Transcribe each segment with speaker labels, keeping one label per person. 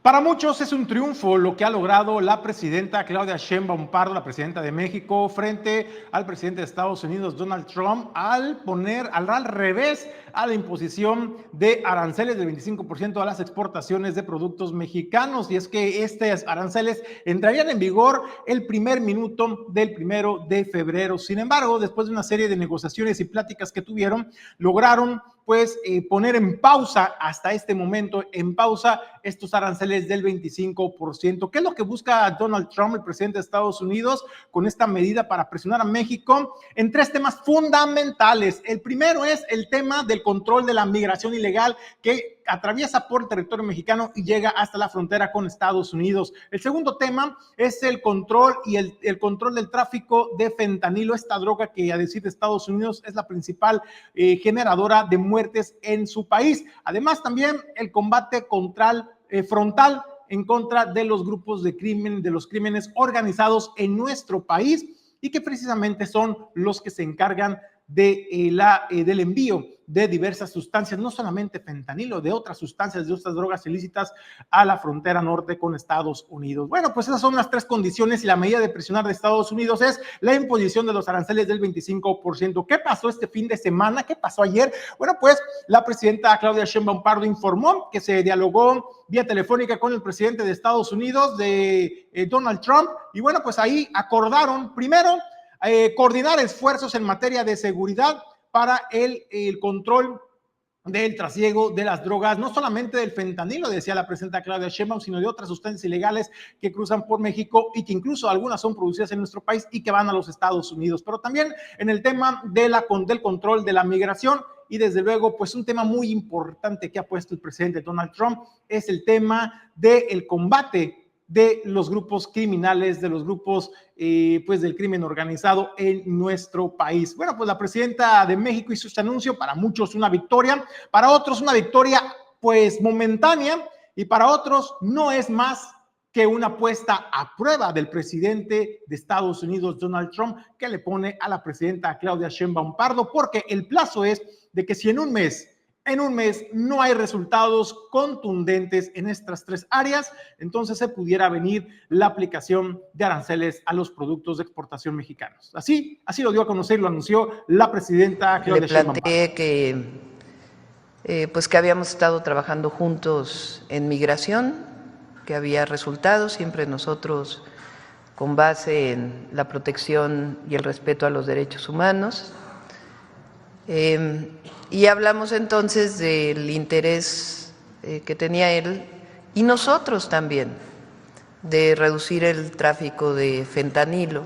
Speaker 1: Para muchos es un triunfo lo que ha logrado la presidenta Claudia Sheinbaum Pardo, la presidenta de México, frente al presidente de Estados Unidos, Donald Trump, al revés a la imposición de aranceles del 25% a las exportaciones de productos mexicanos. Y es que estos aranceles entrarían en vigor el primer minuto del 1 de febrero. Sin embargo, después de una serie de negociaciones y pláticas que tuvieron, lograron poner en pausa hasta este momento, en pausa estos aranceles del 25%. ¿Qué es lo que busca Donald Trump, el presidente de Estados Unidos, con esta medida para presionar a México? En tres temas fundamentales. El primero es el tema del control de la migración ilegal que atraviesa por el territorio mexicano y llega hasta la frontera con Estados Unidos. El segundo tema es el control y el control del tráfico de fentanilo, esta droga que, a decir de Estados Unidos, es la principal generadora de muertes en su país. Además, también el combate frontal en contra de los grupos de crimen, de los crímenes organizados en nuestro país, y que precisamente son los que se encargan del envío de diversas sustancias, no solamente fentanilo, de otras sustancias, de otras drogas ilícitas a la frontera norte con Estados Unidos. Bueno, pues esas son las tres condiciones, y la medida de presionar de Estados Unidos es la imposición de los aranceles del 25%. ¿Qué pasó este fin de semana? ¿Qué pasó ayer? Bueno, pues la presidenta Claudia Sheinbaum Pardo informó que se dialogó vía telefónica con el presidente de Estados Unidos, Donald Trump, y bueno, pues ahí acordaron primero coordinar esfuerzos en materia de seguridad para el control del trasiego de las drogas, no solamente del fentanilo, decía la presidenta Claudia Sheinbaum, sino de otras sustancias ilegales que cruzan por México y que incluso algunas son producidas en nuestro país y que van a los Estados Unidos. Pero también en el tema del control de la migración, y desde luego, pues un tema muy importante que ha puesto el presidente Donald Trump es el tema del combate de los grupos criminales, de los grupos del crimen organizado en nuestro país. Bueno, pues la presidenta de México hizo este anuncio, para muchos una victoria, para otros una victoria pues momentánea, y para otros no es más que una puesta a prueba del presidente de Estados Unidos, Donald Trump, que le pone a la presidenta Claudia Sheinbaum Pardo, porque el plazo es de que si en un mes no hay resultados contundentes en estas tres áreas, entonces se pudiera venir la aplicación de aranceles a los productos de exportación mexicanos. Así lo dio a conocer, lo anunció la presidenta Claudia Sheinbaum.
Speaker 2: Le planteé que habíamos estado trabajando juntos en migración, que había resultados, siempre nosotros con base en la protección y el respeto a los derechos humanos. Y hablamos entonces del interés que tenía él y nosotros también de reducir el tráfico de fentanilo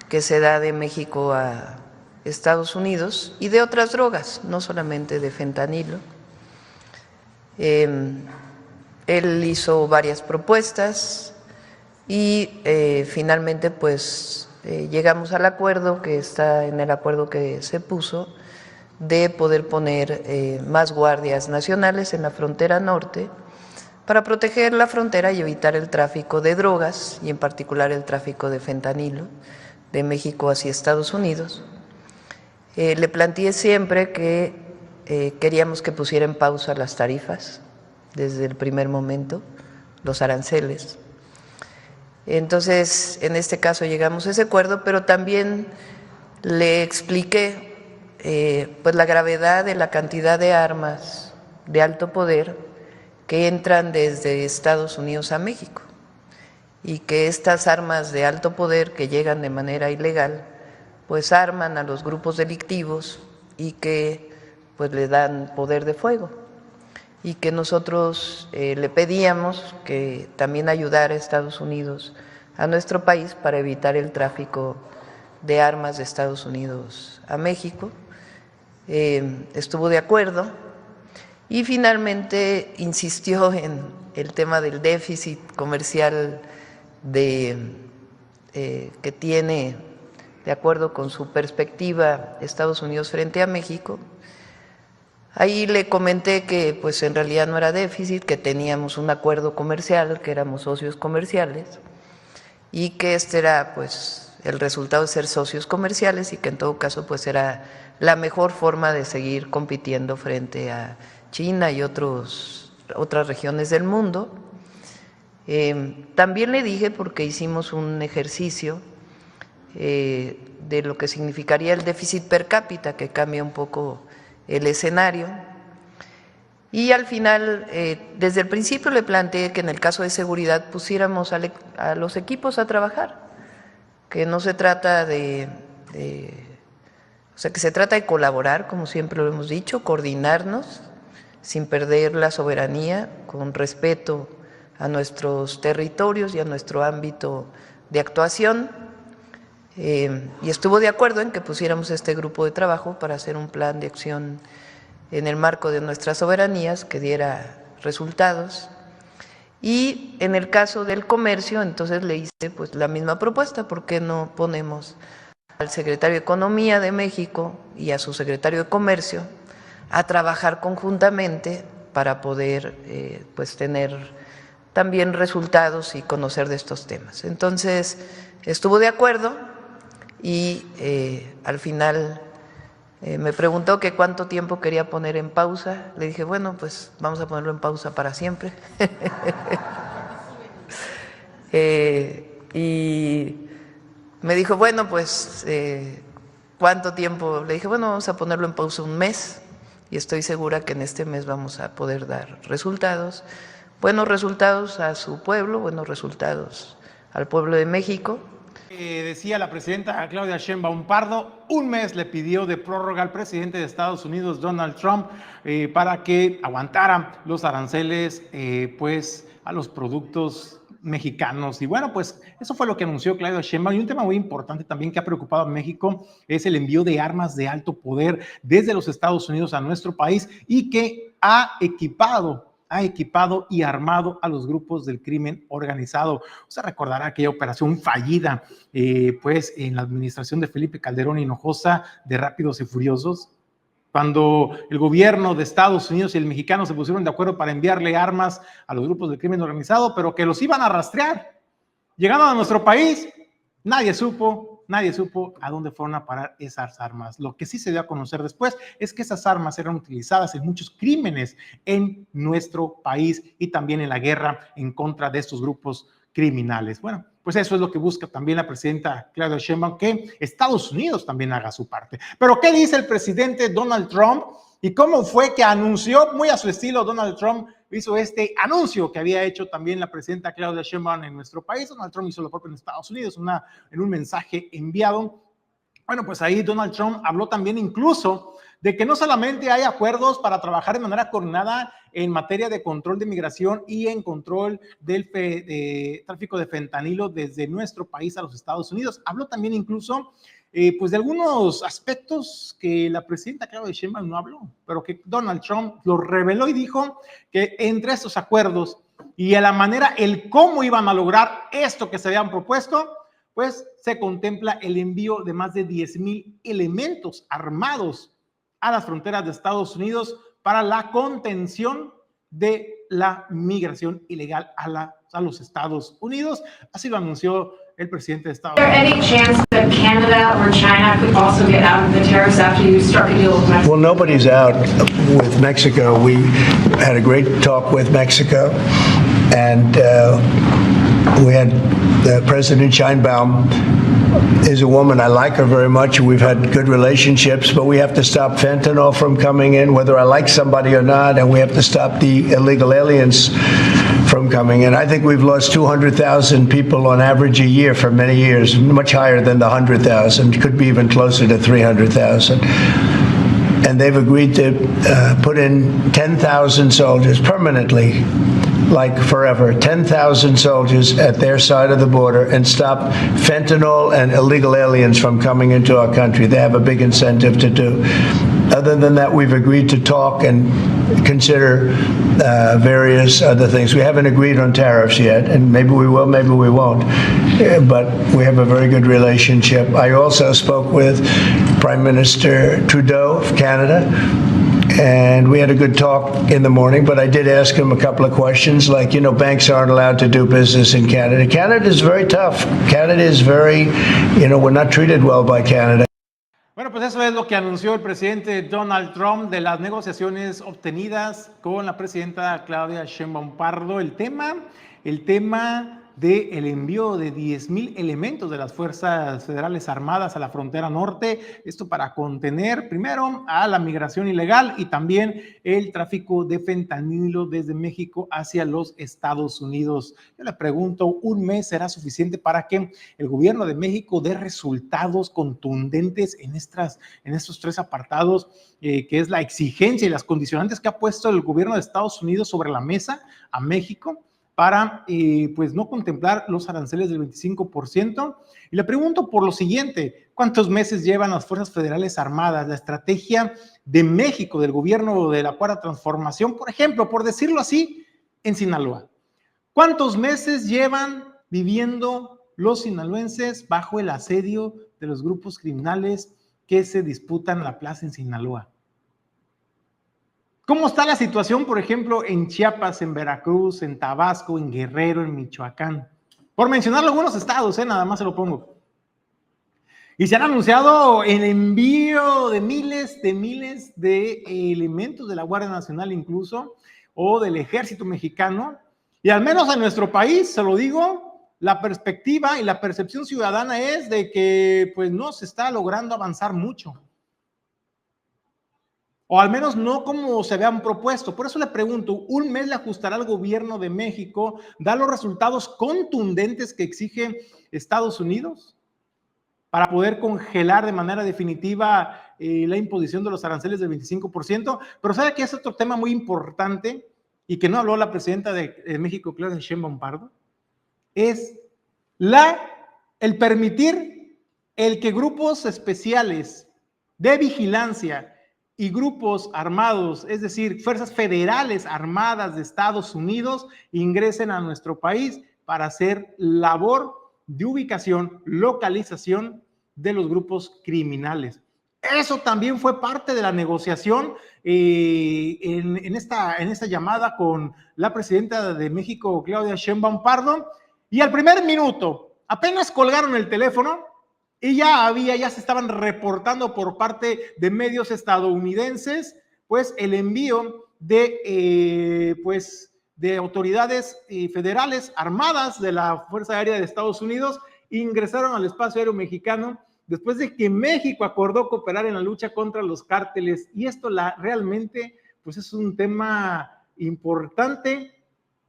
Speaker 2: que se da de México a Estados Unidos y de otras drogas, no solamente de fentanilo. Él hizo varias propuestas y finalmente llegamos al acuerdo, que está en el acuerdo que se puso, de poder poner más guardias nacionales en la frontera norte para proteger la frontera y evitar el tráfico de drogas, y en particular el tráfico de fentanilo de México hacia Estados Unidos. Le planteé siempre que queríamos que pusiera en pausa las tarifas desde el primer momento, los aranceles. Entonces, en este caso llegamos a ese acuerdo, pero también le expliqué la gravedad de la cantidad de armas de alto poder que entran desde Estados Unidos a México, y que estas armas de alto poder que llegan de manera ilegal pues arman a los grupos delictivos y que pues le dan poder de fuego, y que nosotros le pedíamos que también ayudara a Estados Unidos, a nuestro país, para evitar el tráfico de armas de Estados Unidos a México. Estuvo de acuerdo y finalmente insistió en el tema del déficit comercial que tiene, de acuerdo con su perspectiva, Estados Unidos frente a México. Ahí le comenté que pues en realidad no era déficit, que teníamos un acuerdo comercial, que éramos socios comerciales, y que este era pues el resultado de ser socios comerciales, y que en todo caso pues era la mejor forma de seguir compitiendo frente a China y otras regiones del mundo. También le dije, porque hicimos un ejercicio de lo que significaría el déficit per cápita, que cambia un poco el escenario. Y al final, desde el principio le planteé que en el caso de seguridad pusiéramos a los equipos a trabajar, que no se trata o sea, que se trata de colaborar, como siempre lo hemos dicho, coordinarnos sin perder la soberanía, con respeto a nuestros territorios y a nuestro ámbito de actuación. Y estuvo de acuerdo en que pusiéramos este grupo de trabajo para hacer un plan de acción en el marco de nuestras soberanías que diera resultados. Y en el caso del comercio, entonces le hice pues la misma propuesta: ¿por qué no ponemos al secretario de Economía de México y a su secretario de Comercio a trabajar conjuntamente para poder pues tener también resultados y conocer de estos temas? Entonces estuvo de acuerdo y al final me preguntó que cuánto tiempo quería poner en pausa. Le dije, bueno, pues vamos a ponerlo en pausa para siempre. Y me dijo, bueno, pues ¿cuánto tiempo? Le dije, bueno, vamos a ponerlo en pausa un mes y estoy segura que en este mes vamos a poder dar resultados, buenos resultados a su pueblo, buenos resultados al pueblo de México.
Speaker 1: Decía la presidenta Claudia Sheinbaum Pardo, un mes le pidió de prórroga al presidente de Estados Unidos, Donald Trump, para que aguantara los aranceles pues a los productos mexicanos. Y bueno, pues eso fue lo que anunció Claudia Sheinbaum. Y un tema muy importante también que ha preocupado a México es el envío de armas de alto poder desde los Estados Unidos a nuestro país, y que ha equipado y armado a los grupos del crimen organizado. Usted recordará aquella operación fallida, pues en la administración de Felipe Calderón Hinojosa, de Rápidos y Furiosos, cuando el gobierno de Estados Unidos y el mexicano se pusieron de acuerdo para enviarle armas a los grupos del crimen organizado, pero que los iban a rastrear. Llegando a nuestro país, nadie supo a dónde fueron a parar esas armas. Lo que sí se dio a conocer después es que esas armas eran utilizadas en muchos crímenes en nuestro país y también en la guerra en contra de estos grupos criminales. Bueno, pues eso es lo que busca también la presidenta Claudia Sheinbaum, que Estados Unidos también haga su parte. Pero ¿qué dice el presidente Donald Trump? ¿Y cómo fue que anunció, muy a su estilo, Donald Trump hizo este anuncio que había hecho también la presidenta Claudia Sheinbaum en nuestro país? Donald Trump hizo lo propio en Estados Unidos, en un mensaje enviado. Bueno, pues ahí Donald Trump habló también incluso de que no solamente hay acuerdos para trabajar de manera coordinada en materia de control de migración y en control del tráfico de fentanilo desde nuestro país a los Estados Unidos. Habló también incluso pues de algunos aspectos que la presidenta Claudia Sheinbaum no habló, pero que Donald Trump lo reveló y dijo que entre estos acuerdos y a la manera, el cómo iban a lograr esto que se habían propuesto, pues se contempla el envío de más de 10,000 elementos armados a las fronteras de Estados Unidos para la contención de la migración ilegal a los Estados Unidos. Así lo anunció el presidente de Estados Unidos.
Speaker 3: Is there any chance that Canada or China could also get out of the tariffs after you struck a deal with Mexico?
Speaker 4: Well, nobody's out with Mexico. We had a great talk with Mexico, and we had President Sheinbaum is a woman. I like her very much. We've had good relationships, but we have to stop fentanyl from coming in, whether I like somebody or not, and we have to stop the illegal aliens from coming in. I think we've lost 200,000 people on average a year for many years, much higher than the 100,000, could be even closer to 300,000. And they've agreed to put in 10,000 soldiers permanently, like forever, 10,000 soldiers at their side of the border and stop fentanyl and illegal aliens from coming into our country. They have a big incentive to do. Other than that, we've agreed to talk and consider various other things. We haven't agreed on tariffs yet, and maybe we will, maybe we won't, but we have a very good relationship. I also spoke with Prime Minister Trudeau of Canada, and we had a good talk in the morning, but I did ask him a couple of questions, like, you know, banks aren't allowed to do business in Canada. Canada is very tough. Canada is very, you know, we're not treated well by Canada.
Speaker 1: Bueno, pues eso es lo que anunció el presidente Donald Trump de las negociaciones obtenidas con la presidenta Claudia Sheinbaum Pardo. El tema del envío de 10,000 elementos de las Fuerzas Federales Armadas a la frontera norte, esto para contener primero a la migración ilegal y también el tráfico de fentanilo desde México hacia los Estados Unidos. Yo le pregunto, ¿un mes será suficiente para que el gobierno de México dé resultados contundentes en estos tres apartados, que es la exigencia y las condicionantes que ha puesto el gobierno de Estados Unidos sobre la mesa a México para pues no contemplar los aranceles del 25%? Y le pregunto por lo siguiente: ¿cuántos meses llevan las Fuerzas Federales Armadas, la estrategia de México, del gobierno de la Cuarta Transformación, por ejemplo, por decirlo así, en Sinaloa? ¿Cuántos meses llevan viviendo los sinaloenses bajo el asedio de los grupos criminales que se disputan la plaza en Sinaloa? ¿Cómo está la situación, por ejemplo, en Chiapas, en Veracruz, en Tabasco, en Guerrero, en Michoacán? Por mencionar algunos estados, nada más se lo pongo. Y se han anunciado el envío de miles de elementos de la Guardia Nacional incluso, o del Ejército Mexicano. Y al menos en nuestro país, se lo digo, la perspectiva y la percepción ciudadana es de que pues no se está logrando avanzar mucho. O al menos no como se habían propuesto. Por eso le pregunto, ¿un mes le ajustará al gobierno de México? ¿Da los resultados contundentes que exige Estados Unidos para poder congelar de manera definitiva la imposición de los aranceles del 25%? Pero ¿sabe qué es otro tema muy importante y que no habló la presidenta de México, Claudia Sheinbaum Pardo? Es el permitir el que grupos especiales de vigilancia y grupos armados, es decir, fuerzas federales armadas de Estados Unidos, ingresen a nuestro país para hacer labor de ubicación, localización de los grupos criminales. Eso también fue parte de la negociación en esta llamada con la presidenta de México, Claudia Sheinbaum Pardo, y al primer minuto, apenas colgaron el teléfono, y ya se estaban reportando por parte de medios estadounidenses, pues el envío de autoridades federales armadas de la Fuerza Aérea de Estados Unidos ingresaron al espacio aéreo mexicano después de que México acordó cooperar en la lucha contra los cárteles. Y esto realmente pues es un tema importante.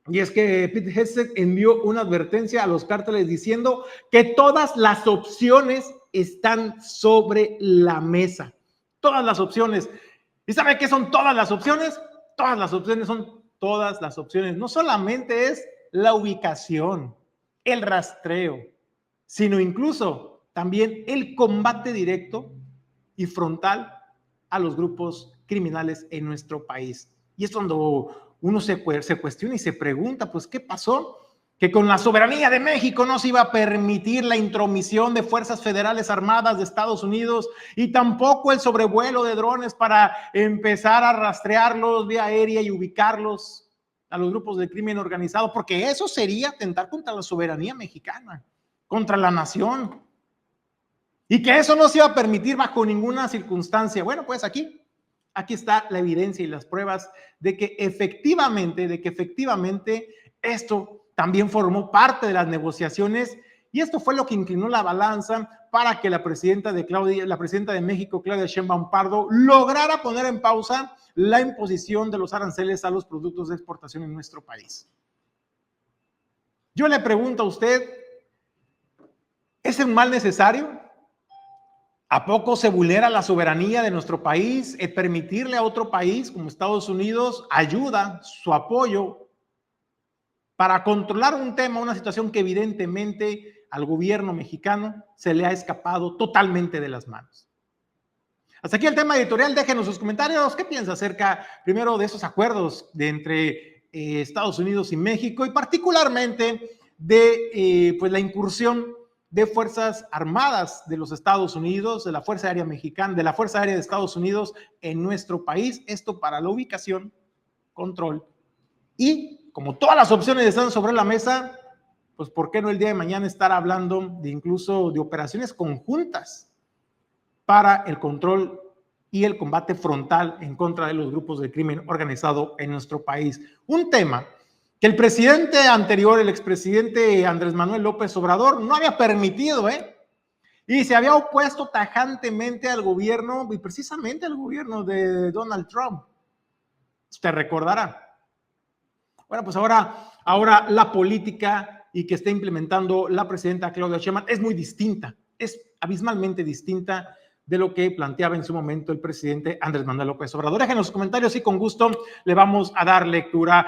Speaker 1: Y es que Pete Hegseth envió una advertencia a los cárteles diciendo que todas las opciones están sobre la mesa. Todas las opciones. ¿Y sabe qué son todas las opciones? Todas las opciones son todas las opciones. No solamente es la ubicación, el rastreo, sino incluso también el combate directo y frontal a los grupos criminales en nuestro país. Y es cuando uno se cuestiona y se pregunta, pues, ¿qué pasó? Que con la soberanía de México no se iba a permitir la intromisión de fuerzas federales armadas de Estados Unidos y tampoco el sobrevuelo de drones para empezar a rastrearlos vía aérea y ubicarlos a los grupos de crimen organizado, porque eso sería atentar contra la soberanía mexicana, contra la nación, y que eso no se iba a permitir bajo ninguna circunstancia. Bueno, pues aquí está la evidencia y las pruebas de que efectivamente esto también formó parte de las negociaciones, y esto fue lo que inclinó la balanza para que la presidenta de México, Claudia Sheinbaum Pardo, lograra poner en pausa la imposición de los aranceles a los productos de exportación en nuestro país. Yo le pregunto a usted, ¿es un mal necesario? ¿A poco se vulnera la soberanía de nuestro país? Permitirle a otro país como Estados Unidos ayuda, su apoyo para controlar un tema, una situación que evidentemente al gobierno mexicano se le ha escapado totalmente de las manos. Hasta aquí el tema editorial. Déjenos sus comentarios. ¿Qué piensa acerca, primero, de esos acuerdos entre Estados Unidos y México, y particularmente de la incursión de fuerzas armadas de los Estados Unidos, de la Fuerza Aérea Mexicana, de la Fuerza Aérea de Estados Unidos en nuestro país? Esto para la ubicación, control, y como todas las opciones están sobre la mesa, pues ¿por qué no el día de mañana estar hablando de incluso de operaciones conjuntas para el control y el combate frontal en contra de los grupos de crimen organizado en nuestro país. Un tema que el presidente anterior, el expresidente Andrés Manuel López Obrador, no había permitido, y se había opuesto tajantemente al gobierno, y precisamente al gobierno de Donald Trump. Usted recordará. Bueno, pues ahora la política y que está implementando la presidenta Claudia Sheinbaum es muy distinta, es abismalmente distinta de lo que planteaba en su momento el presidente Andrés Manuel López Obrador. Dejen en los comentarios y con gusto le vamos a dar lectura.